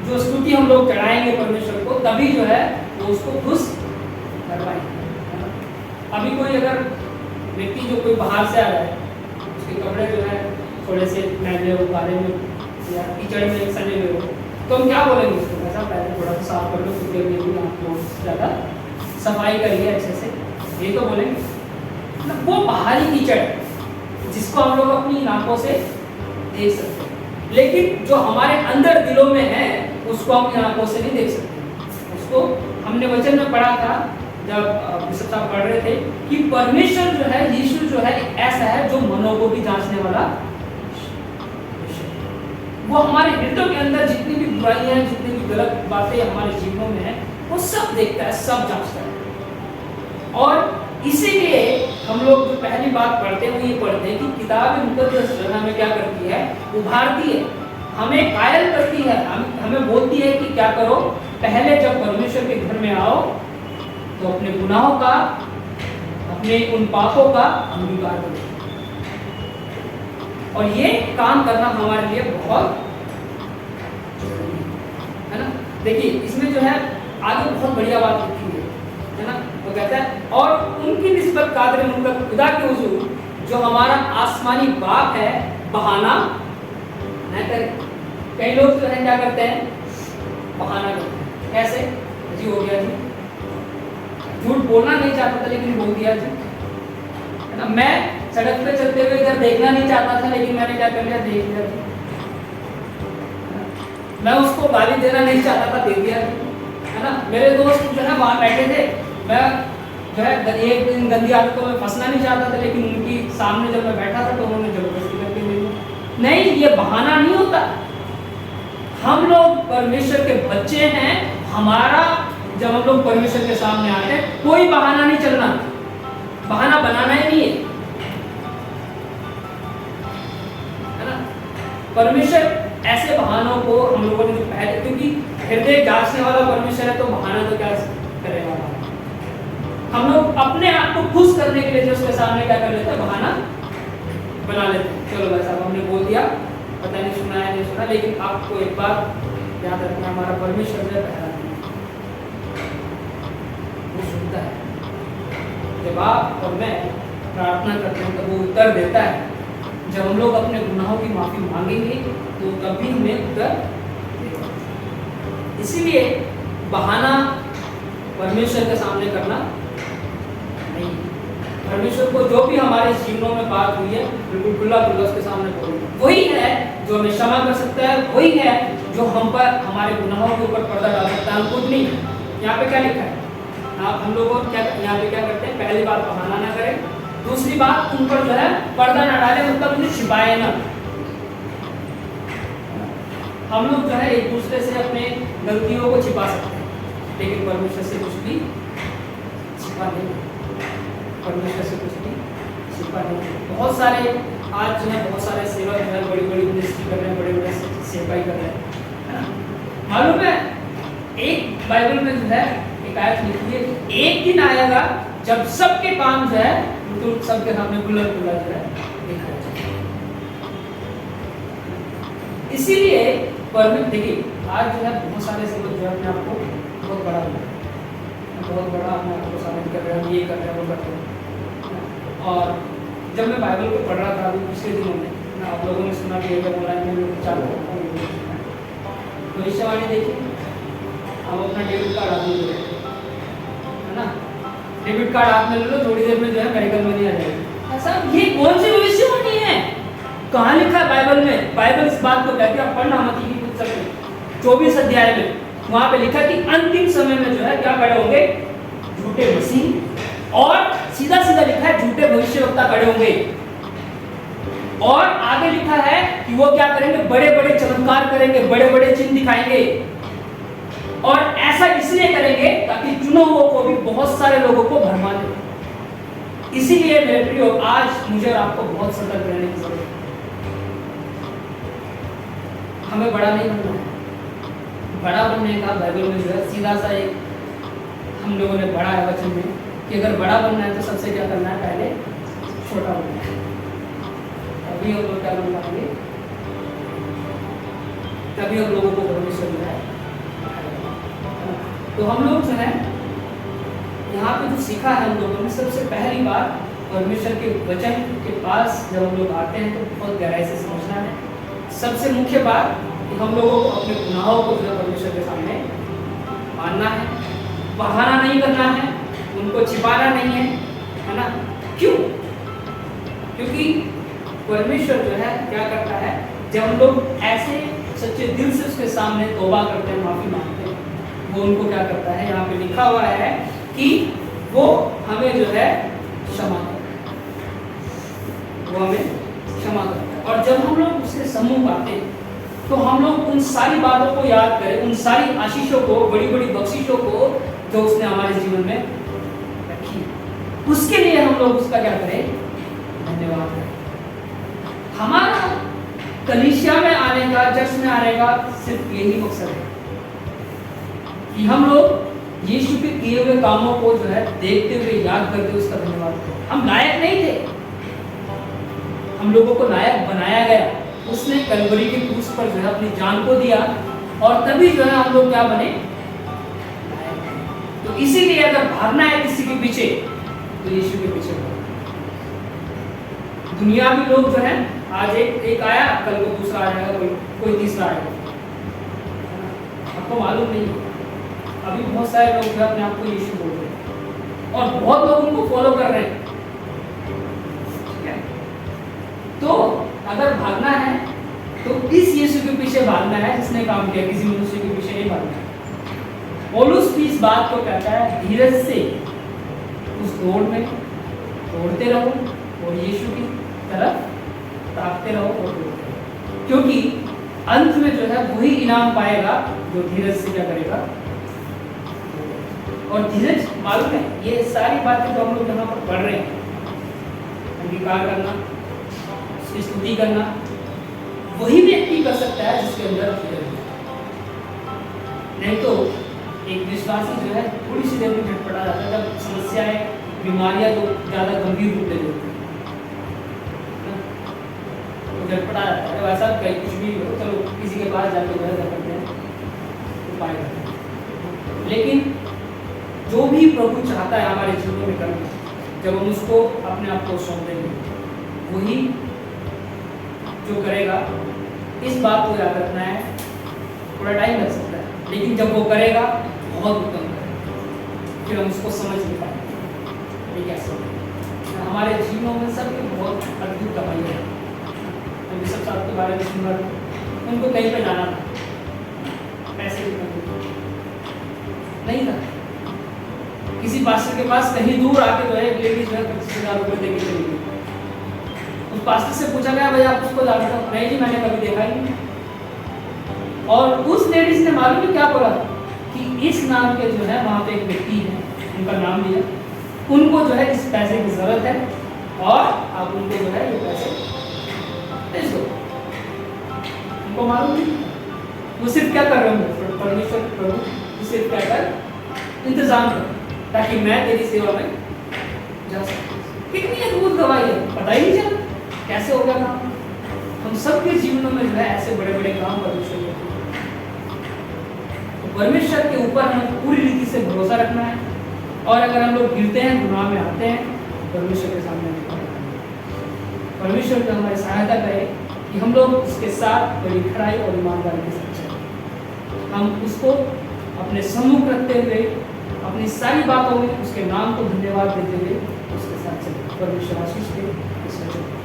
जो स्तुति हम लोग चढ़ाएंगे परमेश्वर को, तभी जो है वो उसको खुश कर पाएंगे। अभी कोई अगर व्यक्ति जो कोई बाहर से आ रहा है, उसके कपड़े जो है थोड़े से मैले हो, काले में या कीचड़ में सने हुए हो, तो हम क्या बोलेंगे उसको, ऐसा पहले थोड़ा सा साफ कर लो क्योंकि अभी आप बहुत ज़्यादा सफाई करिए अच्छे से, ये तो बोलेंगे। वो बाहरी कीचड़ है जिसको हम लोग अपनी आंखों से देख सकते हैं, लेकिन जो हमारे अंदर दिलों में है उसको हम अपनी आंखों से नहीं देख सकते। उसको हमने वचन में पढ़ा था जब बिशप साहब पढ़ रहे थे कि परमेश्वर जो है, यीशु जो है ऐसा है जो मनों को भी जांचने वाला, वो हमारे हृदय के अंदर जितनी भी बुराइयां हैं, जितनी भी गलत बातें हमारे जीवनों में है, वो सब देखता है, सब जांचता है। और इसीलिए हम लोग जो पहली बात पढ़ते हैं वो ये पढ़ते हैं कि किताब मुकद्दस जो है हमें क्या करती है, उभारती है, हमें कायल करती है, हमें बोलती है कि क्या करो, पहले जब परमेश्वर के घर में आओ तो अपने गुनाहों का, अपने उन पापों का अंगीकार करो। और ये काम करना हमारे लिए बहुत जरूरी है ना। देखिए इसमें जो है आगे बहुत बढ़िया बात लिखी है ना। वो कहता है और उनकी निस्बत कादर मुल्क खुदा के हुजूर जो हमारा आसमानी बाप है बहाना न करे। कई लोग जो है क्या करते हैं, बहाना करते हैं। कैसे जी, हो गया जी, झूठ बोलना नहीं चाहता था लेकिन बोल दिया जी, है ना। मैं सड़क पे चलते हुए इधर देखना नहीं चाहता था लेकिन मैंने क्या कर लिया, देख लिया जी। मैं उसको गाली देना नहीं चाहता था, दे दिया, है ना। मेरे दोस्त जो है वहां बैठे थे, मैं जो है एक दिन गंदी आदतों में फंसना नहीं चाहता था लेकिन उनकी सामने जब मैं बैठा था तो उन्होंने जबरदस्ती करके ले लिया। नहीं, ये बहाना नहीं होता। हम लोग परमेश्वर के बच्चे हैं, हमारा जब हम लोग परमेश्वर के सामने आते हैं कोई बहाना नहीं चलना, बहाना बनाना ही नहीं है ना। परमेश्वर ऐसे बहानों को हम लोगों ने पहले, क्योंकि हृदय जांचने वाला परमेश्वर है तो बहाना तो क्या करेगा। हम लोग अपने आप को खुश करने के लिए जो उसके सामने क्या कर लेते हैं, बहाना बना लेते हैं। चलो भाई साहब हमने बोल दिया, पता नहीं सुना है नहीं सुना, लेकिन आपको एक बात याद रखना, हमारा परमेश्वर जो है पहला नहीं, वो सुनता है। जब आप और मैं प्रार्थना करते हैं तो वो उत्तर देता है। जब हम लोग अपने गुनाहों की माफी मांगेंगे तो तभी हमें उत्तर देगा। इसीलिए बहाना परमेश्वर के सामने करना नहीं। परमेश्वर को जो भी हमारे जीवनों में बात हुई है बिल्कुल खुला खुला उसके सामने बोलना। वही है जो हमें क्षमा कर सकता है, वही है जो हम पर हमारे गुनाहों के ऊपर पर्दा डाल सकता है, हम खुद नहीं। यहाँ पे क्या लिखा है, हम लोग क्या यहाँ पे क्या करते हैं, पहली बात बहाना ना करें, दूसरी बात उन पर जो है पर्दा ना डाले, मतलब उन्हें छिपाए ना। हम लोग जो है एक दूसरे से अपने गलतियों को छिपा सकते हैं लेकिन परमेश्वर से कुछ भी छिपा नहीं, परमेश्वर से कुछ भी छिपा नहीं। बहुत सारे आज जो है बहुत सारे सेवक जो है बड़ी बड़ी मिनिस्ट्री कर रहे हैं, बड़े बड़े सेवकाई कर रहे हैं, है ना। मालूम है एक बाइबल में जो है एक आयत लिखी है, एक दिन आएगा जब सबके काम जो है तो सबके सामने खुला खुला जो है दिखाया जाएगा। इसीलिए देखिए आज जो है बहुत सारे सेवक जो है अपने आप को बहुत बड़ा अपने आप को साबित कर रहे हैं, ये कर रहे हैं, वो कर रहे हैं। और जब मैं बाइबल को पढ़ रहा था अभी पिछले दिनों में, आप लोगों ने सुना कि जब ऑनलाइन में लोग चालू भविष्यवाणी देखिए, आप अपना डेबिट कार्ड आप ले लो, है ना। डेबिट कार्ड आप ले लो, थोड़ी देर में जो है मेडिकल मनी आ जाएगी। ऐसा ये कौन सी भविष्यवाणी है, कहाँ लिखा है बाइबल में? बाइबल इस बात को कहती है, आप पढ़ना मत की पुस्तक में 24 अध्याय में वहां पे लिखा कि अंतिम समय में जो है क्या खड़े होंगे, झूठे मसीह, और सीधा सीधा लिखा है झूठे भविष्यवक्ता खड़े होंगे। और आगे लिखा है कि वो क्या करेंगे, बड़े बड़े चमत्कार करेंगे, बड़े बड़े चिन्ह दिखाएंगे। और ऐसा इसलिए करेंगे ताकि चुने हुओं को भी बहुत सारे लोगों को भरमा दे। इसीलिए मेरे प्रियो आज मुझे और आपको बहुत सतर्क रहने की जरूरत है। हमें बड़ा नहीं बनना है। बड़ा बनने का बाइबल में जो है सीधा सा एक हम लोगों ने पढ़ा है वचन में कि अगर बड़ा बनना है तो सबसे क्या करना है, पहले छोटा बनना है, तभी हम लोग क्या बन पाएंगे, तभी हम लोगों को परमेश्वर जो है। तो हम लोग जो है यहाँ पे जो सीखा है हम लोगों ने, सबसे पहली बार परमेश्वर के वचन के पास जब हम लोग आते हैं तो बहुत गहराई से समझना है। सबसे मुख्य बात कि हम लोगों को अपने गुनाहों को जो है परमेश्वर के सामने मानना है, बहाना नहीं करना है, उनको छिपाना नहीं है ना। क्यों? क्योंकि परमेश्वर जो है क्या करता है, जब हम लोग ऐसे सच्चे दिल से उसके सामने तौबा करते हैं, माफी मांगते हैं, वो उनको क्या करता है, यहाँ पे लिखा हुआ है कि वो हमें जो है क्षमा करता है, वो हमें क्षमा करता है। और जब हम लोग उसके सम्मुख आते हैं तो हम लोग उन सारी बातों को याद करें, उन सारी आशीषों को, बड़ी बड़ी बख्शिशों को जो उसने हमारे जीवन में रखी। उसके लिए हम लोग उसका क्या करें, धन्यवाद करें। हमारा कलीसिया में आने का, चर्च में आने का सिर्फ यही मकसद है कि हम लोग यीशु के किए हुए कामों को जो है देखते हुए, याद करते हुए उसका धन्यवाद करें। हम लायक नहीं थे, हम लोगों को लायक बनाया गया। उसने कलवरी के क्रूस पर जो है अपनी जान को दिया और तभी जो है हम लोग क्या बने, तो इसीलिए अगर भागना है किसी के पीछे तो यीशु के पीछे भागो। दुनियावी लोग जो है आज एक आया, कल को दूसरा आ जाएगा, कोई तीसरा आएगा, आपको मालूम नहीं। अभी बहुत सारे लोग जो अपने आप को यीशु बोल रहे हैं और बहुत लोग उनको फॉलो कर रहे हैं। ठीक है, तो अगर भागना है तो इस यीशु के पीछे भागना है जिसने काम किया, किसी मनुष्य के पीछे नहीं भागना है। पौलुस भी इस बात को कहता है, धीरज से उस दौड़ में दौड़ते रहो और यीशु की तरफ ताकते रहो और दौड़ते रहो, क्योंकि अंत में जो है वही इनाम पाएगा जो धीरज से क्या करेगा। और धीरज मालूम है, ये सारी बातें जो हम लोग यहाँ पर पढ़ रहे हैं, अंगीकार करना, उसकी स्तुति करना, वही व्यक्ति कर सकता है जिसके अंदर धीरज है। नहीं तो एक विश्वासी जो है थोड़ी सी देर में झटपटा जाता है, जब समस्याएं, बीमारियां जो ज्यादा गंभीर रूप ले लेती हैं तो झटपटा जाता है। वैसा कहीं कुछ भी हो, चलो किसी के पास जाके जो है करते हैं, उपाय करते हैं। लेकिन जो भी प्रभु चाहता है हमारे जीवन में करना, जब हम उसको अपने आप को सौंप देंगे, वही जो करेगा। इस बात को याद रखना है, थोड़ा टाइम लग सकता है, लेकिन जब वो करेगा बहुत उत्तम करेगा, फिर हम उसको समझ नहीं पाएंगे ये कैसे होगा। हमारे जीवनों में सबके बहुत अद्भुत कमाई है। मैं बिशप साहब के बारे में सुन रहा था, उनको कहीं पे जाना था, पैसे नहीं था, किसी पास्टर के पास कहीं दूर आके जो है एक लेडीज जो है 25,000 रुपये देके चली गई। उस पास्टर से पूछा गया, भाई आप उसको जानते हो? नहीं जी, मैंने कभी देखा ही नहीं। और उस लेडीज ने मालूम है क्या बोला कि इस नाम के जो है वहाँ पे एक व्यक्ति है, उनका नाम लिया, उनको जो है इस पैसे की जरूरत है और आप उनको जो है ये पैसे भेज दो। उनको मालूम नहीं, वो सिर्फ क्या कर रहे होंगे, परमेश्वर प्रभु सिर्फ क्या कर इंतजाम कर ताकि मैं तेरी सेवा में जा सकूं। कितनी अद्भुत गवाही है, पता ही नहीं चला कैसे हो गया काम। हम सबके जीवनों में जो है ऐसे बड़े बड़े काम परमेश्वर करते हैं। तो परमेश्वर के ऊपर हमें पूरी रीति से भरोसा रखना है, और अगर हम लोग गिरते हैं, गुनाह में आते हैं, परमेश्वर के सामने परमेश्वर जो हमारी सहायता करे कि हम लोग उसके साथ बड़ी खराई और ईमानदारी के साथ चलें। हम उसको अपने सम्मुख रखते हुए, अपनी सारी बातों में उसके नाम को धन्यवाद देते हुए उसके साथ चलें। परमेश्वर आशीष दे।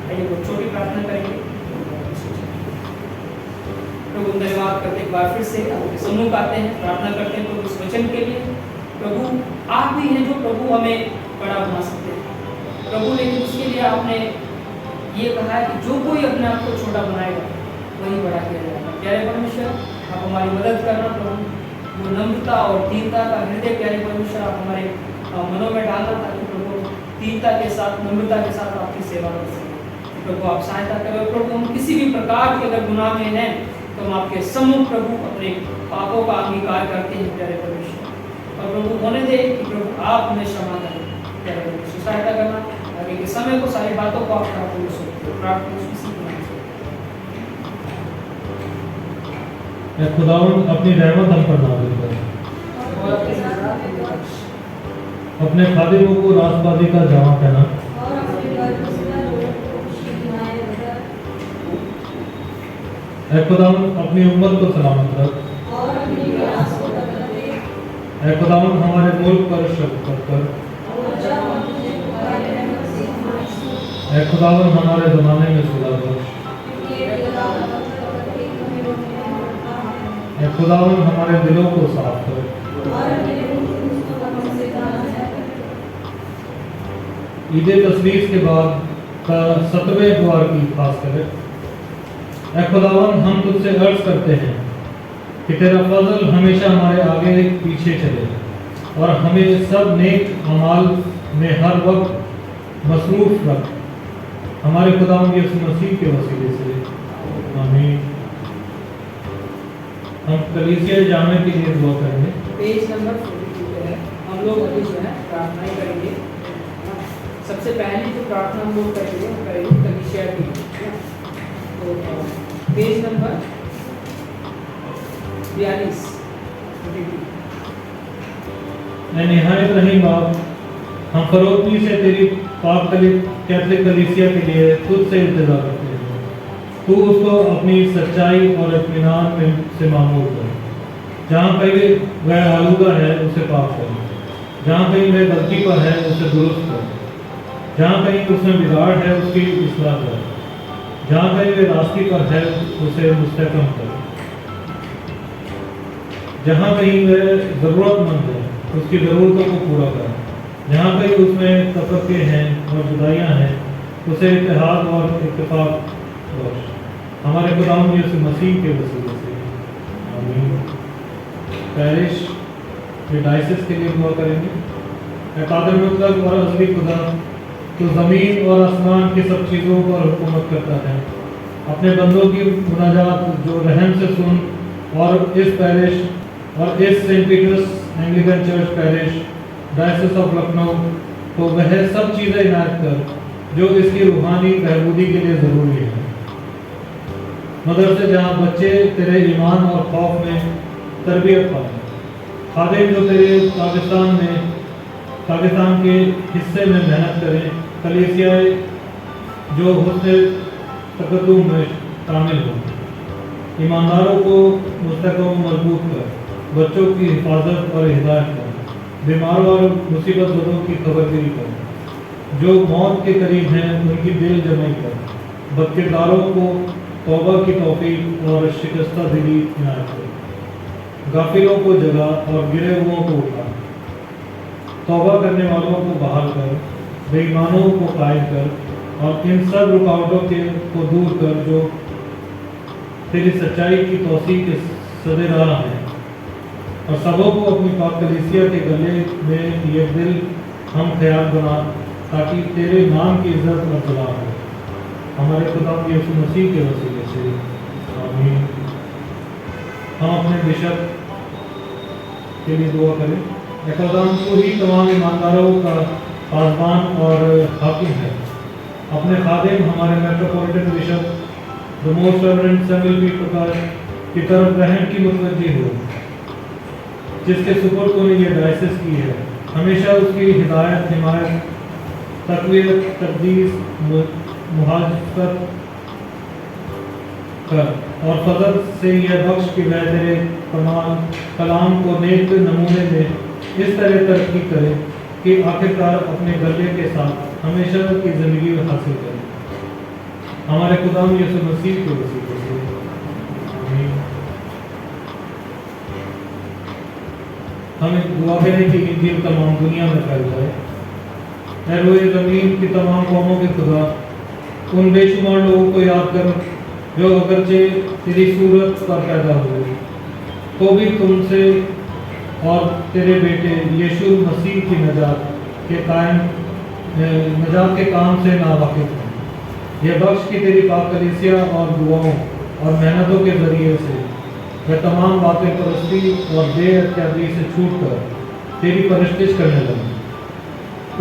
आइए वो छोटी प्रार्थना करेंगे। प्रभु धन्यवाद करते एक बार फिर से आपके सम्मुख आते हैं, प्रार्थना करते हैं प्रभु इस वचन के लिए। प्रभु आप ही हैं जो प्रभु हमें बड़ा बना सकते हैं प्रभु, लेकिन उसके लिए आपने ये कहा है कि जो कोई अपने आप को छोटा बनाएगा वही बड़ा किया जाएगा। प्यारे परमेश्वर, आप हमारी मदद करना प्रभु, वो नम्रता और दीनता का हृदय प्यारे परमेश्वर आप हमारे मनों में डालना, ताकि प्रभु दीनता के साथ, नम्रता के साथ आपकी सेवा कर सकें। प्रभु आप सहायता करें। प्रभु हम किसी भी प्रकार के अगर गुनाह में हैं तो हम आपके सम्मुख प्रभु अपने पापों का अंगीकार करते हैं प्यारे परमेश्वर, और प्रभु होने दे कि प्रभु आप हमें क्षमा करें। प्यारे परमेश्वर सहायता करना, आगे के समय को सारी बातों को आप प्रार्थना खुदावंद अपनी रहमत हम पर नाज़िल करे, अपने खादिमों को रास्तबाजी का जामा पहना, खुदावंद अपनी उम्मत को सलामत रख, खुदावंद हमारे मुल्क पर शफ़क़त कर, खुदावंद हमारे ज़माने में सुलह बख्श, खुदावंद हमारे दिलों को साफ कर, ईद तस्वीर के बाद का 7वें द्वार की खास करे। खुदावंद हम तुझसे अर्ज करते हैं कि तेरा फजल हमेशा हमारे आगे पीछे चले और हमें सब नेक अमाल में हर वक्त मसरूफ रख, हमारे खुदावंद यीशु मसीह के वसीले से, आमीन। हम कलीसिया जामे के लिए दुआ करेंगे। पेज नंबर 42 पे है। हम लोग अभी जो है प्रार्थनाएं करेंगे। सबसे पहली जो प्रार्थना हम लोग करेंगे वो करेंगे कलीसिया की। तो पेज नंबर 42। मैं निहायत रहीम बाप, हम फरोख्ती से तेरी पाक कैथोलिक कलीसिया के लिए खुद से इंतजार करते हैं। तू उसको अपनी सच्चाई और इत्मीनान में से मामूल कर। जहाँ कहीं वह आलूदा है उसे पाक कर, जहाँ कहीं वह गलती पर है उसे दुरुस्त कर, जहाँ कहीं उसमें बिगाड़ है उसकी इस्लाह कर, जहाँ कहीं वह रास्ते पर है उसे मुस्तहकम कर, जहाँ कहीं वह ज़रूरतमंद है उसकी ज़रूरतों को पूरा कर, जहाँ कहीं उसमें तफक्के हैं और जुदाइयाँ हैं उसे इत्तेहाद और इत्तेफाक बख्श, हमारे खुदावंद यीशु मसीह के वसीले से, आमीन। पैरिश के डायसिस के लिए दुआ करेंगे। कादिर मुतलक और अज़ली खुदा, तो ज़मीन और आसमान की सब चीज़ों पर हुकूमत करता है, अपने बंदों की मुनाजात जो रहम से सुन, और इस पैरिश और इस Saint Peter's Anglican church parish diocese of Lucknow को वह सब चीज़ें इनायत कर जो इसकी रूहानी बहबूदी के लिए ज़रूरी है। मदरसे जहाँ बच्चे तेरे ईमान और खौफ में तरबियत पाएँ, खादिम जो तेरे पाकिस्तान के हिस्से में मेहनत करें, कलीसियाए जो हुस्न तकद्दुम में शामिल हो, ईमानदारों को मुस्तहकम मजबूत कर, बच्चों की हिफाजत और हिदायत कर, बीमारों और मुसीबतों की खबरगिरी कर, जो मौत के करीब हैं उनकी दिल जमाई कर, बदकिरदारों को तौबा की तौफीक और शिकस्ता दिली इनायत कर, गाफिलों को जगा और गिरे हुओं को उठा, तौबा करने वालों को बहाल कर, बेईमानों को कायम कर, और इन सब रुकावटों को दूर कर जो तेरी सच्चाई की तौसीक के सदे राह हैं, और सबों को अपनी पाक कलीसिया के गले में ये दिल हम ख्याल बना, ताकि तेरे नाम की इज्जत और सलाह हो, हमारे खुदा यीशु मसीह के वसीले से, आमीन। हम अपने बिशप के लिए दुआ करें। खुदावंद को ही तमाम ईमानदारों का पासबान और हाकिम है, अपने खादिम हमारे metropolitan bishop the most reverend Samuel P Prakash की तरफ रहम की मुतवज्जी हो, जिसके सुपुर्द तूने ये डायसिस की है। हमेशा उसकी हिदायत, हिमायत, तकवीत, तकदीस, मुहाफ़त कर, और फजल से यह बख्श कि वह तेरे कलाम को नेक नमूने में इस तरह तरक्की करे कि आखिरकार अपने गले के साथ हमेशा की ज़िंदगी हासिल करे, हमारे खुदावंद यीशु मसीह के वसीले से, आमीन। हमें दुआ करें कि इंजील तमाम दुनिया में फैल जाए। रोए ज़मीन की तमाम कौमों के खुदा, उन बेशुमार लोगों को याद कर जो अगरचे तेरी सूरत पर पैदा हुए, तो भी तुमसे और तेरे बेटे यीशु मसीह की नजात के काम से नावाकिफ हैं। यह बख्श की तेरी पाक कलीसिया और दुआओं और मेहनतों के जरिए से वह तमाम बातें परस्ती और बेअख्तियारी से छूट कर तेरी परस्तिश करने लगे,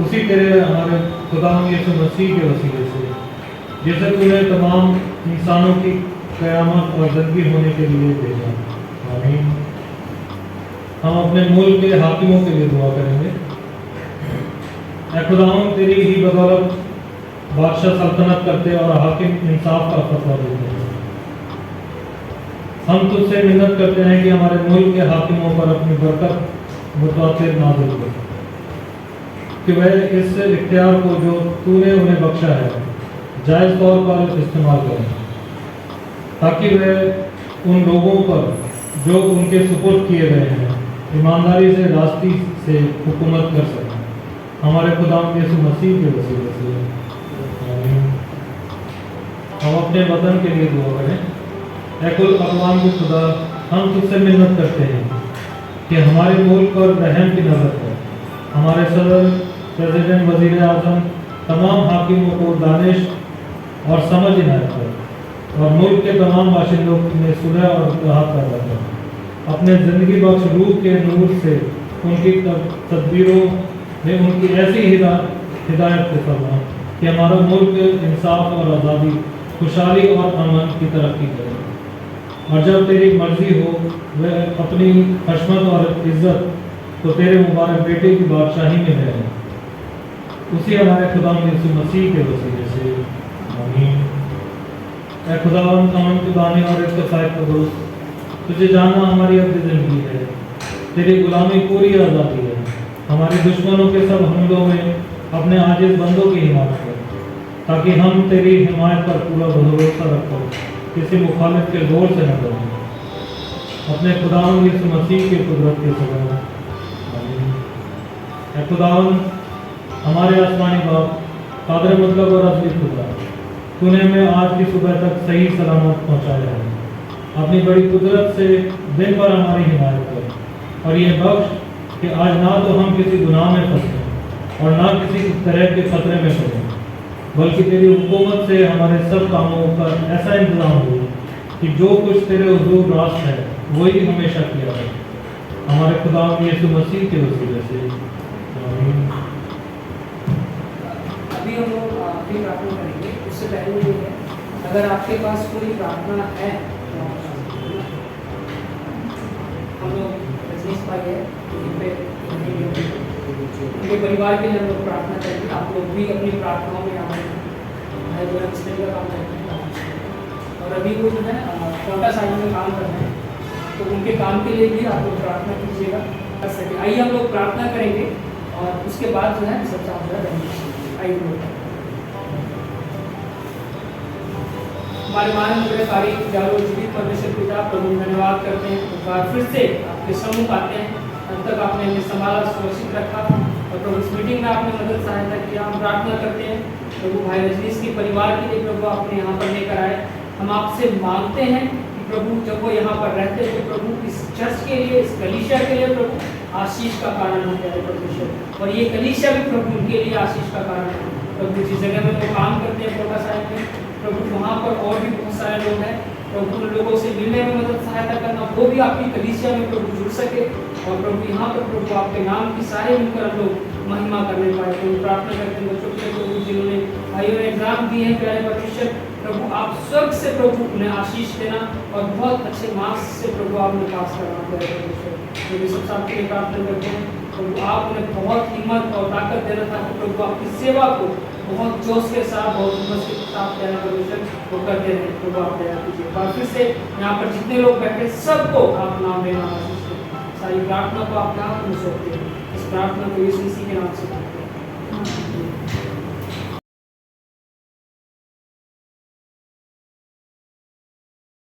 उसी तेरे हमारे खुदावंद यीशु मसीह के वसीले से, जिसे तूने तमाम इंसानों की क़यामत और ज़िंदगी होने के लिए भेजा, आमीन। हम अपने मुल्क के हाकिमों के लिए दुआ करेंगे। खुदावंद तेरी ही बदौलत बादशाह सल्तनत करते और हाकिम इंसाफ का फतवा देते हैं। हम तुझसे मिन्नत करते हैं कि हमारे मुल्क के हाकिमों पर अपनी बरकत मुतवातिर नाज़िल कर, कि वह इस इख्तियार को जो तूने उन्हें बख्शा है जायज़ तौर पर इस्तेमाल करें, ताकि वह उन लोगों पर जो उनके सुपुर्द किए गए हैं ईमानदारी से रास्ती से हुकूमत कर सकें, हमारे खुदावंद यीशु मसीह के वसीले से, आमीन। हम अपने वतन के लिए दुआ करें। कुल अक़वाम के खुदा, हम तुझसे मिन्नत करते हैं कि हमारे मुल्क पर रहम की नज़र कर, हमारे सदर प्रेसिडेंट, वजीर आजम, तमाम हाकिमों को दानिश और समझ इनायत कर और मुल्क के तमाम बाशिंदों में सुलह और राहत पैदा कर। अपने ज़िंदगी बख्श रूह के नूर से उनकी तदबीरों में उनकी ऐसी हिदायत के फरमा कि हमारा मुल्क इंसाफ और आज़ादी, खुशहाली और अमन की तरक्की करे। और जब तेरी मर्जी हो वह अपनी हशमत और इज़्ज़त तो तेरे मुबारक बेटे की बादशाही में है, उसी हमारे खुदा यीशु मसीह के वसीले से आमीन। ऐ खुदावंद अमन की बानी और इत्तेफाक का दोस्त, तुझे जानना हमारी अपनी ज़िंदगी है, तेरी गुलामी पूरी आज़ादी है। हमारे दुश्मनों के सब हमलों में अपने आजिज़ बंदों की हिमायत कर, ताकि हम तेरी हिमायत पर पूरा भरोसा रखकर किसी मुखालिफ के जोर से न डरें। अपने खुदावंद यीशु मसीह की कुदरत के सबब आमीन। ऐ खुदावंद हमारे आसमानी बाप, कादर मतलब और असली खुदा, तूने हमें आज की सुबह तक सही सलामत पहुंचाया है। अपनी बड़ी कुदरत से दिन भर हमारी हिमायत कर और ये बख्श कि आज ना तो हम किसी गुनाह में फंसे और ना किसी तरह के खतरे में पड़े, बल्कि तेरी हुकूमत से हमारे सब कामों का ऐसा इंतजाम हो कि जो कुछ तेरे हुजूर रास्त है वही हमेशा किया है। हमारे खुदा यीशु मसीह के वसीले से आमीन। अभी हम लोग आखिरी प्रार्थना करेंगे। उससे पहले ये है, अगर आपके पास कोई प्रार्थना है तो हम लोग रजनीश भाई है, उनके परिवार के लिए हम लोग प्रार्थना करेंगे। आप लोग भी अपनी प्रार्थनाओं में आए भाई जो है मिस्त्री का काम करते हैं और अभी वो जो है कोटा साइड में काम कर रहे हैं, तो उनके काम के लिए भी आप लोग प्रार्थना कीजिएगा कर सके। आइए हम लोग प्रार्थना करेंगे और उसके बाद जो है सब चाह रहा है। आइए हमारे मान बड़े सारी जालो जीवित परमेश्वर पिता प्रभु धन्यवाद करते हैं। एक बार फिर से आपके सम्मुख आते हैं, अब तक आपने हमें संभाला, सुरक्षित रखा और प्रभु इस मीटिंग में आपने मदद सहायता किया। हम प्रार्थना करते हैं प्रभु भाई रजनीश के परिवार के लिए प्रभु आपने यहाँ पर लेकर आए। हम आपसे मांगते हैं कि प्रभु जब वो यहाँ पर रहते तो प्रभु इस चर्च के लिए, इस कलीसिया के लिए प्रभु आशीष का कारण हो गया परमेश्वर, और ये कलीसिया भी प्रभु उनके लिए आशीष का कारण है। प्रभु जिस जगह में वो काम करते हैं कोटा साहिब में प्रभु, वहाँ पर और भी बहुत सारे लोग हैं प्रभु, उन लोगों से मिलने में मदद सहायता करना, वो भी आपकी कलीसिया में प्रभु जुड़ सके और प्रभु यहाँ पर प्रभु आपके नाम की सारे मिलकर हम लोग महिमा करने पाए। प्रभु प्रार्थना करते हैं बच्चों के प्रभु जिन्होंने भाइयों ने एग्जाम दिए हैं प्यारे परमेश्वर, प्रभु आप स्वर्ग से प्रभु उन्हें आशीष देना और बहुत अच्छे मार्क्स से प्रभु आपने पास करना प्यारे परमेश्वर। जो भी सब साथ के लिए प्रार्थना करते हैं प्रभु, आप उन्हें बहुत हिम्मत और ताकत देना था कि प्रभु आपकी सेवा को बहुत जोश के साथ, बहुत हिम्मत के साथ प्यारे परमेश्वर वो करते रहे। प्रभु आप दया कीजिए। और फिर से यहाँ पर जितने लोग बैठे सबको आप नाम देना आशीष दें। सारी प्रार्थना को आप नाम में सौंपते हैं। इस प्रार्थना को यीशु मसीह के नाम से